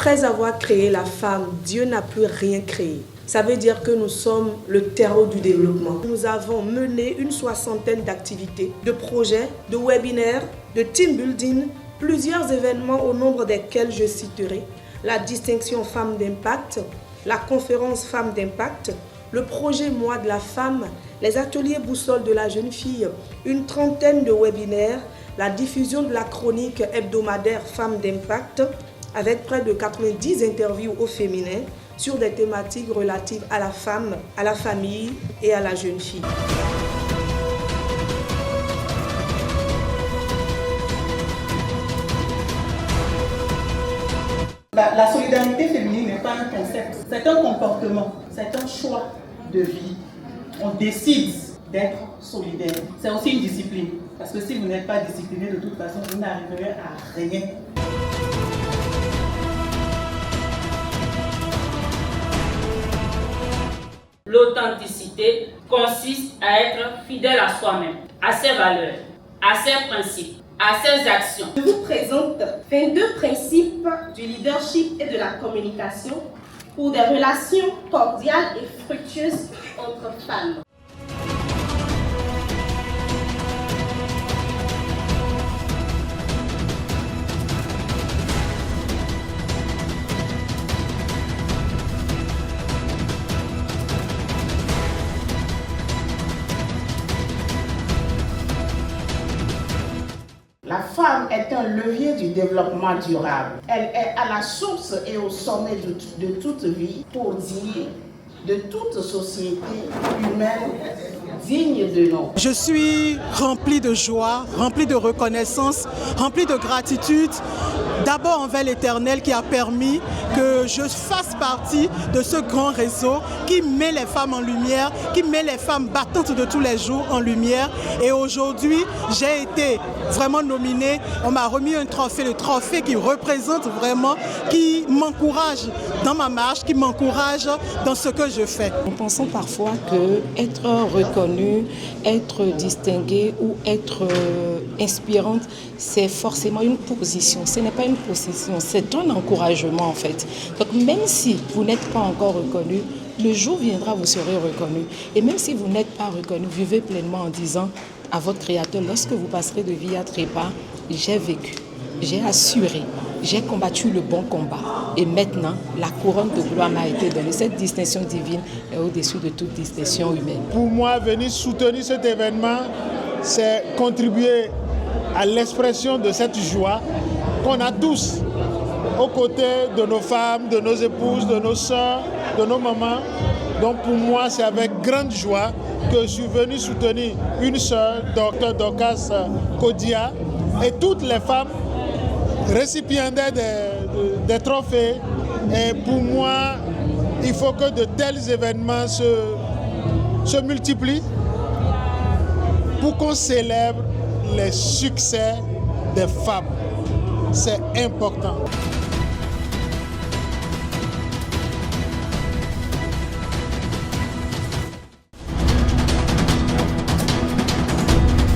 Après avoir créé la femme, Dieu n'a plus rien créé. Ça veut dire que nous sommes le terreau du développement. Nous avons mené une 60aine d'activités, de projets, de webinaires, de team building, plusieurs événements au nombre desquels je citerai la distinction Femmes d'Impact, la conférence Femmes d'Impact, le projet Mois de la Femme, les ateliers Boussole de la jeune fille, une 30aine de webinaires, la diffusion de la chronique hebdomadaire Femmes d'Impact, avec près de 90 interviews au féminin sur des thématiques relatives à la femme, à la famille et à la jeune fille. La solidarité féminine n'est pas un concept, c'est un comportement, c'est un choix de vie. On décide d'être solidaire. C'est aussi une discipline, parce que si vous n'êtes pas discipliné, de toute façon, vous n'arriverez à rien. L'authenticité consiste à être fidèle à soi-même, à ses valeurs, à ses principes, à ses actions. Je vous présente 22 principes du leadership et de la communication pour des relations cordiales et fructueuses entre femmes. La femme est un levier du développement durable. Elle est à la source et au sommet de toute vie, pour dire de toute société humaine digne de nom. Je suis remplie de joie, remplie de reconnaissance, remplie de gratitude. D'abord envers l'Éternel qui a permis que je fasse partie de ce grand réseau qui met les femmes en lumière, qui met les femmes battantes de tous les jours en lumière. Et aujourd'hui, j'ai été vraiment nominée. On m'a remis un trophée, le trophée qui représente vraiment, qui m'encourage dans ma marche, qui m'encourage dans ce que je fais. Nous pensons parfois que être reconnue, être distinguée ou être inspirante, c'est forcément une position. Ce n'est pas une position, c'est un encouragement en fait. Donc même si vous n'êtes pas encore reconnu, le jour viendra, vous serez reconnu. Et même si vous n'êtes pas reconnu, vivez pleinement en disant à votre Créateur, lorsque vous passerez de vie à trépas, j'ai vécu, j'ai assuré, j'ai combattu le bon combat. Et maintenant, la couronne de gloire m'a été donnée. Cette distinction divine est au-dessus de toute distinction humaine. Pour moi, venir soutenir cet événement, c'est contribuer à l'expression de cette joie qu'on a tous aux côtés de nos femmes, de nos épouses, de nos sœurs, de nos mamans. Donc pour moi, c'est avec grande joie que je suis venu soutenir une sœur, Dr Dorcas Kodia, et toutes les femmes récipiendaires des trophées. Et pour moi, il faut que de tels événements se multiplient pour qu'on célèbre les succès des femmes. C'est important.